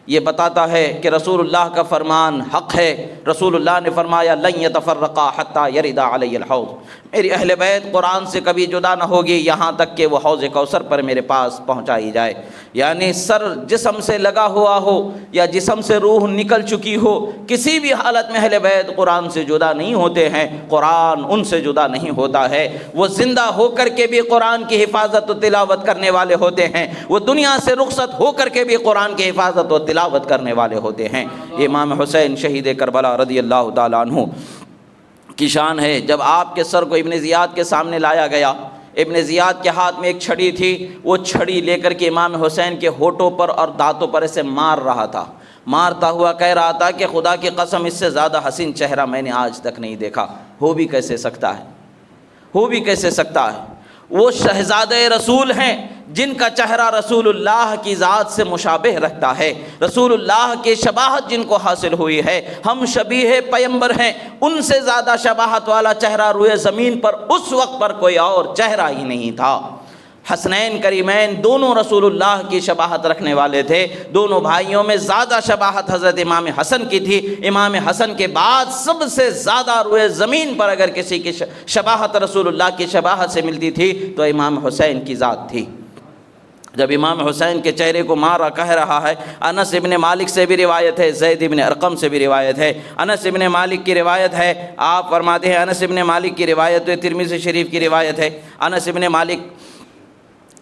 یہ بتاتا ہے کہ رسول اللہ کا فرمان حق ہے۔ رسول اللہ نے فرمایا لن یتفرقا حتی یردا علی الحوض، میری اہل بیت قرآن سے کبھی جدا نہ ہوگی یہاں تک کہ وہ حوض کوثر پر میرے پاس پہنچائی جائے۔ یعنی سر جسم سے لگا ہوا ہو یا جسم سے روح نکل چکی ہو، کسی بھی حالت میں اہل بیت قرآن سے جدا نہیں ہوتے ہیں، قرآن ان سے جدا نہیں ہوتا ہے۔ وہ زندہ ہو کر کے بھی قرآن کی حفاظت و تلاوت کرنے والے ہوتے ہیں، وہ دنیا سے رخصت ہو کر کے بھی قرآن کی حفاظت و تلاوت کرنے والے ہوتے ہیں۔ امام حسین شہید کربلا رضی اللہ تعالیٰ عنہ کی شان ہے۔ جب آپ کے سر کو ابن زیاد کے سامنے لایا گیا، ابن زیاد کے ہاتھ میں ایک چھڑی تھی، وہ چھڑی لے کر کے امام حسین کے ہونٹوں پر اور دانتوں پر اسے مار رہا تھا، مارتا ہوا کہہ رہا تھا کہ خدا کی قسم اس سے زیادہ حسین چہرہ میں نے آج تک نہیں دیکھا، ہو بھی کیسے سکتا ہے، ہو بھی کیسے سکتا ہے۔ وہ شہزادہ رسول ہیں جن کا چہرہ رسول اللہ کی ذات سے مشابہ رکھتا ہے، رسول اللہ کی شباہت جن کو حاصل ہوئی ہے، ہم شبیہ پیغمبر ہیں، ان سے زیادہ شباہت والا چہرہ روئے زمین پر اس وقت پر کوئی اور چہرہ ہی نہیں تھا۔ حسنین کریمین دونوں رسول اللہ کی شباہت رکھنے والے تھے۔ دونوں بھائیوں میں زیادہ شباہت حضرت امام حسن کی تھی۔ امام حسن کے بعد سب سے زیادہ روئے زمین پر اگر کسی کی شباہت رسول اللہ کی شباہت سے ملتی تھی تو امام حسین کی ذات تھی۔ جب امام حسین کے چہرے کو مارا کہہ رہا ہے، انس ابن مالک سے بھی روایت ہے، زید ابن ارقم سے بھی روایت ہے۔ انس ابن مالک کی روایت ہے، آپ فرماتے ہیں، انس ابن مالک کی روایت ہے، ترمذی شریف کی روایت ہے۔ انس ابن مالک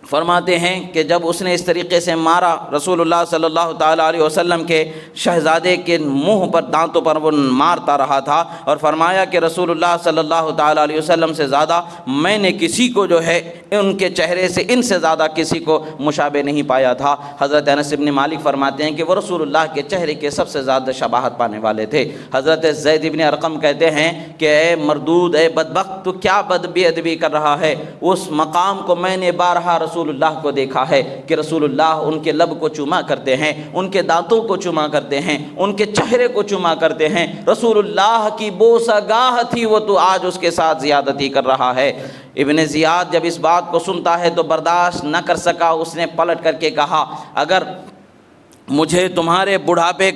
فرماتے ہیں کہ جب اس نے اس طریقے سے مارا رسول اللہ صلی اللہ تعالیٰ علیہ وسلم کے شہزادے کے منہ پر، دانتوں پر وہ مارتا رہا تھا، اور فرمایا کہ رسول اللہ صلی اللہ تعالیٰ علیہ وسلم سے زیادہ میں نے کسی کو جو ہے ان کے چہرے سے، ان سے زیادہ کسی کو مشابہ نہیں پایا تھا۔ حضرت انس بن مالک فرماتے ہیں کہ وہ رسول اللہ کے چہرے کے سب سے زیادہ شباہت پانے والے تھے۔ حضرت زید بن ارقم کہتے ہیں کہ اے مردود، اے بدبخت، تو کیا بے ادبی کر رہا ہے؟ اس مقام کو میں نے بارہا رسول اللہ کو دیکھا ہے کہ رسول اللہ ان کے لب کو چوما کرتے ہیں، ان کے دانتوں کو چوما کرتے ہیں، ان کے چہرے کو چوما کرتے ہیں۔ رسول اللہ کی بوسہ گاہ تھی وہ، تو آج اس کے ساتھ زیادتی کر رہا ہے۔ ابن زیاد جب اس بات کو سنتا ہے تو برداشت نہ کر سکا، اس نے پلٹ کر کے کہا، اگر مجھے تمہارے بڑھاپے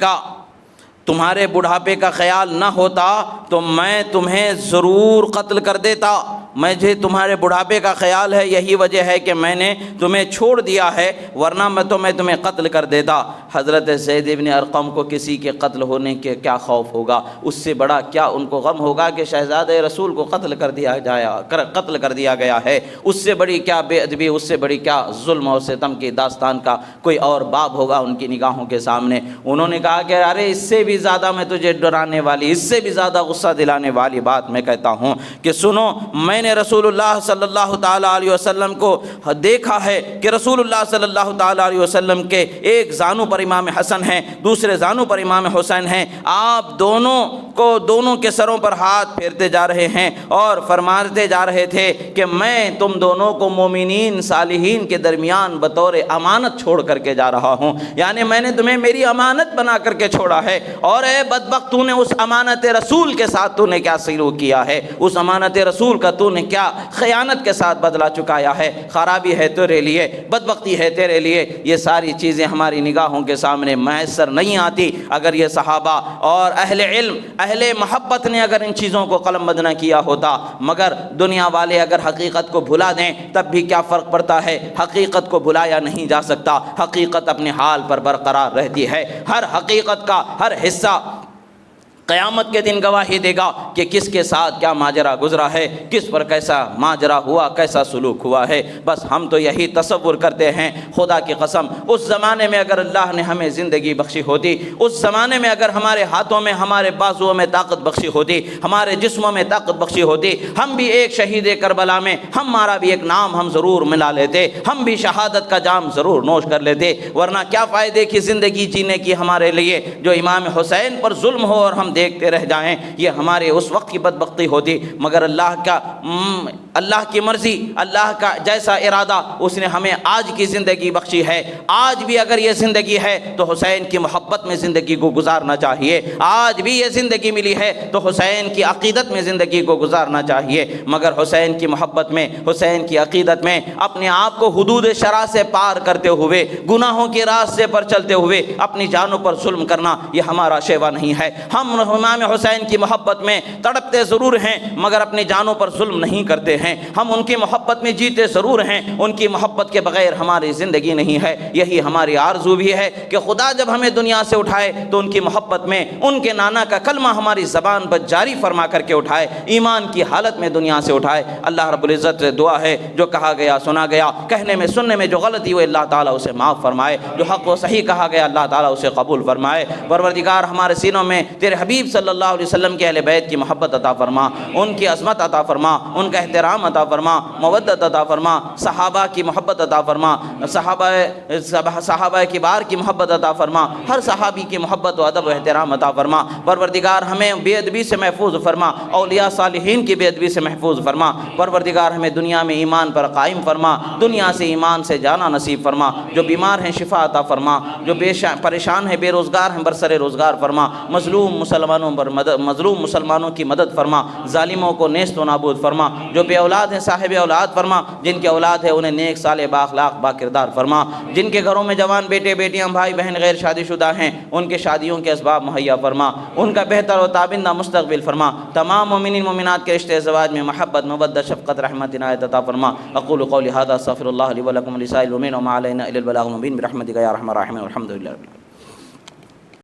کا خیال نہ ہوتا تو میں تمہیں ضرور قتل کر دیتا۔ مجھے تمہارے بڑھاپے کا خیال ہے، یہی وجہ ہے کہ میں نے تمہیں چھوڑ دیا ہے، ورنہ میں تمہیں قتل کر دیتا۔ حضرت زید بن ارقم کو کسی کے قتل ہونے کے کیا خوف ہوگا؟ اس سے بڑا کیا ان کو غم ہوگا کہ شہزادہ رسول کو قتل کر دیا گیا ہے؟ اس سے بڑی کیا بے ادبی، اس سے بڑی کیا ظلم اور ستم کی داستان کا کوئی اور باب ہوگا ان کی نگاہوں کے سامنے؟ انہوں نے کہا کہ ارے اس سے بھی زیادہ میں تجھے ڈرانے والی، اس سے بھی زیادہ غصہ دلانے والی بات میں کہتا ہوں کہ سنو، میں نے رسول اللہ صلی اللہ تعالیٰ علیہ وسلم کو دیکھا ہے کہ رسول اللہ صلی اللہ تعالیٰ علیہ وسلم کے ایک زانو پر امام حسن ہیں، دوسرے زانو پر امام حسین ہیں، آپ دونوں کے سروں پر ہاتھ پھیرتے جا رہے ہیں اور فرماتے جا رہے تھے کہ میں تم دونوں کو مومنین صالحین کے درمیان بطور امانت چھوڑ کر کے جا رہا ہوں، یعنی میں نے تمہیں میری امانت بنا کر کے چھوڑا ہے، اور اے بدبخت، تو نے اس امانت رسول کے ساتھ تو نے کیا سلوک کیا ہے؟ اس امانت رسول کا تو نے کیا خیانت کے ساتھ بدلہ چکایا ہے؟ خرابی ہے تیرے لیے، بدبختی ہے تیرے لیے۔ یہ ساری چیزیں ہماری نگاہوں کے سامنے میسر نہیں آتی۔ اگر یہ صحابہ اور اہل علم، اہل محبت نے اگر ان چیزوں کو قلم بند نہ کیا ہوتا، مگر دنیا والے اگر حقیقت کو بھلا دیں تب بھی کیا فرق پڑتا ہے؟ حقیقت کو بھلایا نہیں جا سکتا، حقیقت اپنے حال پر برقرار رہتی ہے۔ ہر حقیقت کا ہر حصہ قیامت کے دن گواہی دے گا کہ کس کے ساتھ کیا ماجرا گزرا ہے، کس پر کیسا ماجرا ہوا، کیسا سلوک ہوا ہے۔ بس ہم تو یہی تصور کرتے ہیں، خدا کی قسم اس زمانے میں اگر اللہ نے ہمیں زندگی بخشی ہوتی، اس زمانے میں اگر ہمارے ہاتھوں میں، ہمارے بازوؤں میں طاقت بخشی ہوتی، ہمارے جسموں میں طاقت بخشی ہوتی، ہم بھی ایک شہید کربلا میں ہمارا بھی ایک نام ہم ضرور ملا لیتے، ہم بھی شہادت کا جام ضرور نوش کر لیتے۔ ورنہ کیا فائدے کی زندگی جینے کی ہمارے لیے جو امام حسین پر ظلم ہو اور ہم دیکھتے رہ جائیں، یہ ہمارے اس وقت کی بدبختی ہوتی۔ مگر اللہ کی مرضی، اللہ کا جیسا ارادہ، اس نے ہمیں آج کی زندگی بخشی ہے۔ آج بھی اگر یہ زندگی ہے تو حسین کی محبت میں زندگی کو گزارنا چاہیے، آج بھی یہ زندگی ملی ہے تو حسین کی عقیدت میں زندگی کو گزارنا چاہیے۔ مگر حسین کی محبت میں، حسین کی عقیدت میں اپنے آپ کو حدود شرع سے پار کرتے ہوئے، گناہوں کے راستے پر چلتے ہوئے اپنی جانوں پر ظلم کرنا، یہ ہمارا شیوا نہیں ہے۔ ہم امام حسین کی محبت میں تڑپتے ضرور ہیں مگر اپنی جانوں پر ظلم نہیں کرتے ہیں۔ ہم ان کی محبت میں جیتے ضرور ہیں، ان کی محبت کے بغیر ہماری زندگی نہیں ہے۔ یہی ہماری آرزو بھی ہے کہ خدا جب ہمیں دنیا سے اٹھائے تو ان کی محبت میں ان کے نانا کا کلمہ ہماری زبان پر جاری فرما کر کے اٹھائے، ایمان کی حالت میں دنیا سے اٹھائے۔ اللہ رب العزت سے دعا ہے جو کہا گیا سنا گیا، کہنے میں سننے میں جو غلطی ہوئی اللہ تعالیٰ اسے معاف فرمائے، جو حق و صحیح کہا گیا اللہ تعالیٰ اسے قبول فرمائے۔ پروردگار ہمارے سینوں میں تیرے حبیب صلی اللہ علیہ وسلم کے اہل بیت کی محبت عطا فرما، ان کی عظمت عطا فرما، ان کا احترام عطا فرما، مودت عطا فرما، صحابہ کی محبت عطا فرما، صحابہ کبار کی محبت عطا فرما، ہر صحابی کی محبت و ادب و احترام عطا فرما۔ پروردگار ہمیں بے ادبی سے محفوظ فرما، اولیاء صالحین کی بے ادبی سے محفوظ فرما۔ پروردگار ہمیں دنیا میں ایمان پر قائم فرما، دنیا سے ایمان سے جانا نصیب فرما۔ جو بیمار ہیں شفا عطا فرما، جو پریشان ہیں بے روزگار ہیں برسر روزگار فرما، مظلوم مسلمانوں کی مدد فرما، ظالموں کو نیست و نابود فرما، جو بے اولاد ہیں صاحب اولاد فرما، جن کے اولاد ہے انہیں نیک صالح بااخلاق با کردار فرما، جن کے گھروں میں جوان بیٹے بیٹیاں بھائی بہن غیر شادی شدہ ہیں ان کے شادیوں کے اسباب مہیا فرما، ان کا بہتر و تابندہ مستقبل فرما، تمام مومنین مومنات کے رشتے ازواج میں محبت مودت شفقت رحمت عنایت عطا فرما۔ اقول قولی ھذا استغفر اللہ لی ولکم ولسائر المؤمنین وما علینا الا البلاغ المبین برحمتک یا ارحم الراحمین والحمد للہ رب العالمین۔